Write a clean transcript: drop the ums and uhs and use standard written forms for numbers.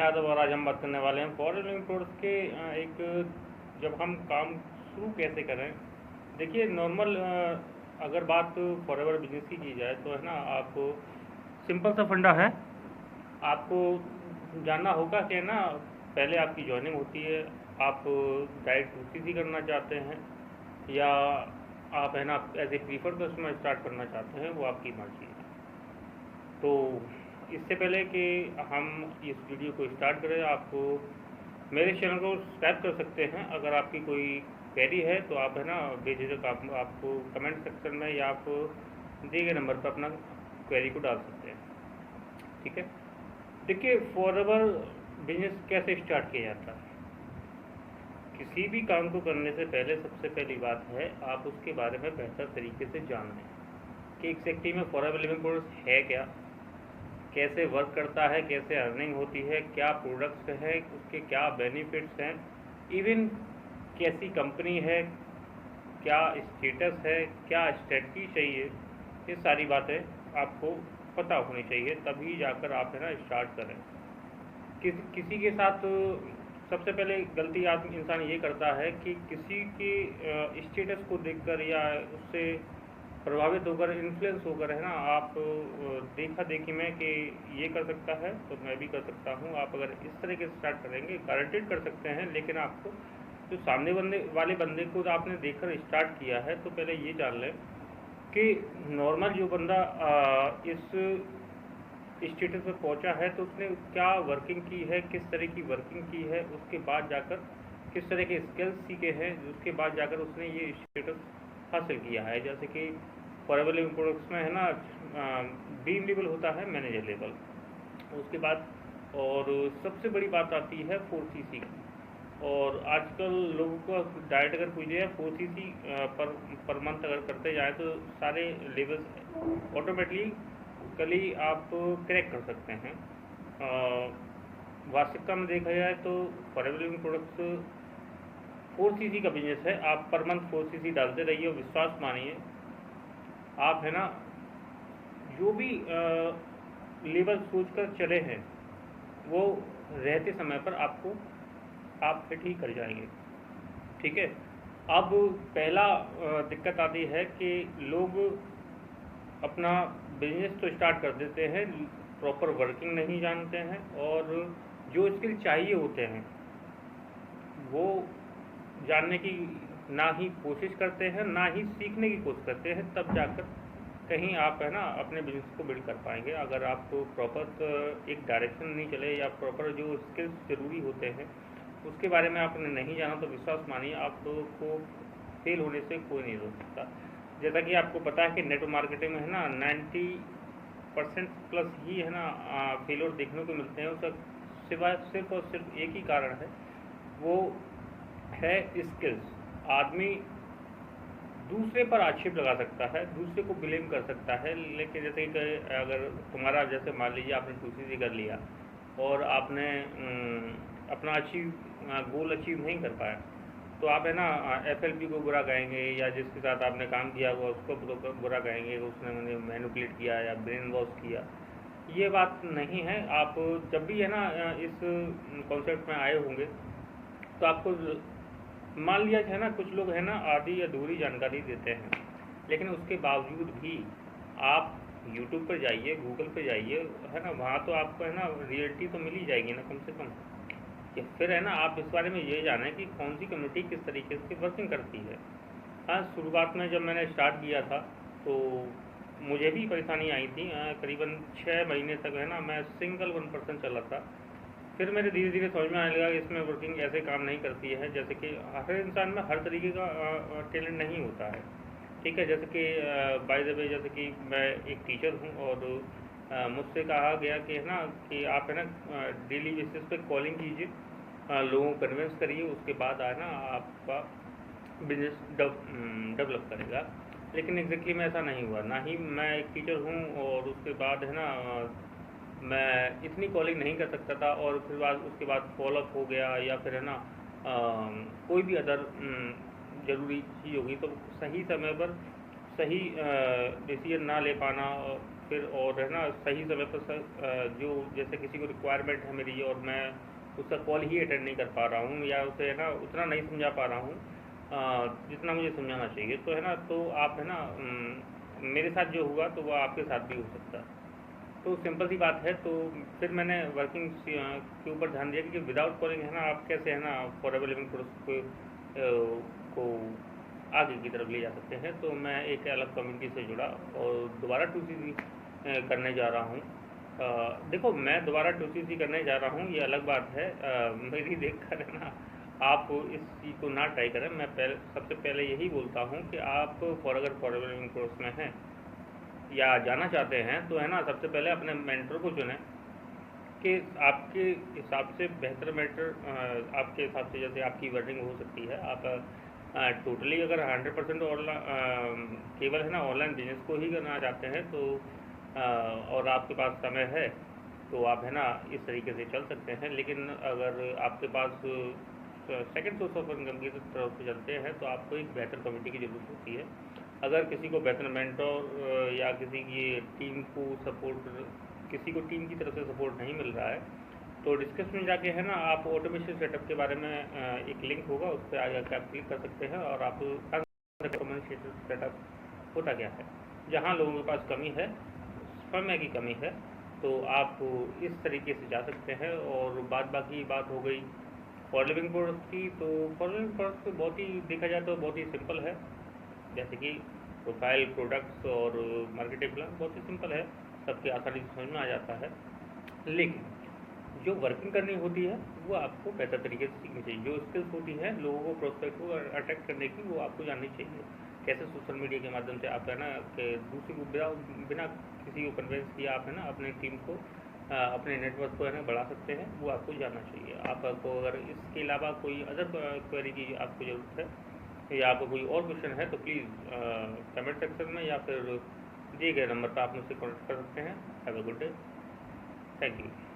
यादव और आज हम बात करने वाले हैं फॉरेन लिविंग प्रोडक्ट्स के एक जब हम काम शुरू कैसे करें। देखिए नॉर्मल अगर बात फॉरएवर बिजनेस की जाए तो है ना, आप सिंपल सा फंडा है। आपको जानना होगा कि है ना, पहले आपकी जॉइनिंग होती है, आप डायरेक्ट यूसीसी करना चाहते हैं या आप है ना as a preferred customer start करना चाहते हैं, वो आपकी मर्जी है। तो इससे पहले कि हम इस वीडियो को स्टार्ट करें, आप मेरे चैनल को सब्सक्राइब कर सकते हैं। अगर आपकी कोई क्वेरी है तो आप है ना बेझिझक आपको कमेंट सेक्शन में या आप दिए गए नंबर पर अपना क्वेरी को डाल सकते हैं। ठीक है, देखिए फॉरएवर बिजनेस कैसे स्टार्ट किया जाता है। किसी भी काम को करने से पहले सबसे पहली बात है आप उसके बारे में बेहतर तरीके से जान लें कि एग्जैक्टली में फॉरएवर लिविंग प्रोडक्ट्स है क्या, कैसे वर्क करता है, कैसे अर्निंग होती है, क्या प्रोडक्ट्स हैं, उसके क्या बेनिफिट्स हैं, इवन कैसी कंपनी है, क्या स्टेटस है, क्या स्ट्रेटजी चाहिए, ये सारी बातें आपको पता होनी चाहिए, तभी जाकर आप है ना स्टार्ट करें। किसी के साथ सबसे पहले गलती इंसान ये करता है कि किसी के स्टेटस को देखकर या उससे प्रभावित होकर, इन्फ्लुएंस होकर है ना, आप देखा देखी में कि ये कर सकता है तो मैं भी कर सकता हूँ। आप अगर इस तरीके से स्टार्ट करेंगे गारंटेड कर सकते हैं, लेकिन आपको जो सामने वाले बंदे को आपने देखकर स्टार्ट किया है तो पहले ये जान लें कि नॉर्मल जो बंदा इस स्टेटस पर पहुंचा है तो उसने क्या वर्किंग की है, किस तरह की वर्किंग की है, उसके बाद जाकर किस तरह के स्किल्स सीखे हैं, उसके बाद जाकर उसने ये स्टेटस हासिल किया है। जैसे कि फॉरएवर लिविंग प्रोडक्ट्स में है ना बीम लेवल होता है, मैनेजर लेवल, उसके बाद और सबसे बड़ी बात आती है 4CC की। और आजकल लोगों को डायरेक्ट अगर पूछे 4CC पर मंथ अगर करते जाए तो सारे लेवल्स ऑटोमेटिकली आप क्रैक कर सकते हैं। वास्तविकता में देखा जाए तो फॉरएवर लिविंग प्रोडक्ट्स 4CC का बिजनेस है। आप पर मंथ 4CC डालते रहिए और विश्वास मानिए आप है ना जो भी लेवल सोच कर चले हैं वो रहते समय पर आप हिट ही कर जाएंगे। ठीक है, अब पहला दिक्कत आती है कि लोग अपना बिजनेस तो स्टार्ट कर देते हैं, प्रॉपर वर्किंग नहीं जानते हैं और जो स्किल चाहिए होते हैं वो जानने की ना ही कोशिश करते हैं, ना ही सीखने की कोशिश करते हैं। तब जाकर कहीं आप है ना अपने बिजनेस को बिल्ड कर पाएंगे। अगर आपको प्रॉपर एक डायरेक्शन नहीं चले या प्रॉपर जो स्किल्स ज़रूरी होते हैं उसके बारे में आपने नहीं जाना तो विश्वास मानिए आपको फेल होने से कोई नहीं रोक सकता। जैसा कि आपको पता है कि नेटवर्क मार्केटिंग में है ना 90% प्लस ही है ना फेलियर देखने को मिलते हैं। उसका सिवाय सिर्फ और सिर्फ एक ही कारण है, वो है स्किल्स। आदमी दूसरे पर आक्षेप लगा सकता है, दूसरे को ब्लेम कर सकता है, लेकिन जैसे कि अगर तुम्हारा जैसे मान लीजिए आपने 2CC कर लिया और आपने अपना गोल अचीव नहीं कर पाया तो आप है ना FLP को बुरा कहेंगे या जिसके साथ आपने काम किया हुआ उसको बुरा कहेंगे, उसने मैंने मैनिपुलेट किया या ब्रेन वॉश किया। ये बात नहीं है। आप जब भी है ना इस कॉन्सेप्ट में आए होंगे तो आपको मान लिया है ना कुछ लोग है ना आधी अधूरी जानकारी देते हैं, लेकिन उसके बावजूद भी आप YouTube पर जाइए, गूगल पर जाइए, है ना, वहाँ तो आपको है ना रियलिटी तो मिल ही जाएगी ना कम से कम। या फिर है ना आप इस बारे में ये जानें कि कौन सी कम्युनिटी किस तरीके से वर्किंग करती है। हाँ, शुरुआत में जब मैंने स्टार्ट किया था तो मुझे भी परेशानी आई थी। करीबन 6 महीने तक है ना मैं सिंगल 1% चला था। फिर मेरे धीरे धीरे समझ में आने लगा कि इसमें वर्किंग ऐसे काम नहीं करती है। जैसे कि हर इंसान में हर तरीके का टैलेंट नहीं होता है। ठीक है, जैसे कि बाय द वे जैसे कि मैं एक टीचर हूँ और मुझसे कहा गया कि है ना कि आप है ना डेली बेसिस पे कॉलिंग कीजिए, लोगों को कन्विंस करिए, उसके बाद है ना आपका बिजनेस डेवलप करेगा। लेकिन एग्जैक्टली में ऐसा नहीं हुआ। ना ही मैं एक टीचर हूँ और उसके बाद है ना मैं इतनी कॉलिंग नहीं कर सकता था और फिर उसके बाद फॉलोअप हो गया या फिर है ना कोई भी अदर ज़रूरी चीज़ होगी तो सही समय पर सही डिसीजन ना ले पाना, फिर और है ना सही समय पर जो जैसे किसी को रिक्वायरमेंट है मेरी और मैं उसका कॉल ही अटेंड नहीं कर पा रहा हूँ या उसे है ना उतना नहीं समझा पा रहा हूँ जितना मुझे समझाना चाहिए, तो है ना तो आप है ना मेरे साथ जो हुआ तो वो आपके साथ भी हो सकता है। तो सिंपल सी बात है। तो फिर मैंने वर्किंग के ऊपर ध्यान दिया कि विदाउट कॉलिंग है ना आप कैसे है ना फॉरएवर लिविंग प्रोडक्ट्स को आगे की तरफ ले जा सकते हैं। तो मैं एक अलग कम्युनिटी से जुड़ा और दोबारा 2CC करने जा रहा हूँ। देखो मैं दोबारा 2CC करने जा रहा हूँ ये अलग बात है। मेरी देख कर है ना आप इस चीज़ को ना ट्राई करें। मैं सबसे पहले यही बोलता हूँ कि आप अगर फॉरएवर लिविंग प्रोडक्ट्स में हैं या जाना चाहते हैं तो है ना सबसे पहले अपने मेंटर को चुनें कि आपके हिसाब से बेहतर मेंटर आपके हिसाब से जैसे आपकी वर्निंग हो सकती है। आप टोटली अगर 100% ऑनलाइन केवल है ना ऑनलाइन बिजनेस को ही करना चाहते हैं तो और आपके पास समय है तो आप है ना इस तरीके से चल सकते हैं। लेकिन अगर आपके पास सेकंड सोर्स ऑफ इनकम की तरफ से चलते हैं तो आपको एक बेहतर कमिटी की ज़रूरत होती है। अगर किसी को बेहतर मेंटोर या किसी की टीम को सपोर्ट किसी को टीम की तरफ से सपोर्ट नहीं मिल रहा है तो डिस्कशन में जाके है ना आप ऑटोमेशन सेटअप के बारे में एक लिंक होगा उस पर आगे आप क्लिक कर सकते हैं और आप ऑटोमेशन सेटअप होता क्या है। जहाँ लोगों के पास कमी है समय की कमी है तो आप इस तरीके से जा सकते हैं। और बाकी बात हो गई फॉर लिविंग प्रोडक्ट्स की, तो फॉर लिविंग प्रोडक्ट्स बहुत ही देखा जाए तो बहुत ही सिंपल है। जैसे कि प्रोफाइल प्रोडक्ट्स और मार्केटिंग प्लान बहुत ही सिंपल है, सबके आसानी से समझ में आ जाता है। लेकिन जो वर्किंग करनी होती है वो आपको बेहतर तरीके से सीखनी चाहिए। जो स्किल्स होती हैं लोगों को प्रोस्पेक्ट को अट्रैक्ट करने की वो आपको जाननी चाहिए। कैसे सोशल मीडिया के माध्यम से आप है ना कि दूसरे को बिना किसी को कन्विंस किया आप है ना अपने टीम को अपने नेटवर्क को है ना बढ़ा सकते हैं, वो आपको जानना चाहिए। आपको अगर इसके अलावा कोई अदर क्वेरी की आपको ज़रूरत है या आपको कोई और क्वेश्चन है तो प्लीज़ कमेंट सेक्शन में या फिर दिए गए नंबर पर आप मुझसे कॉन्टेक्ट कर सकते हैं। Have a good day. Thank you.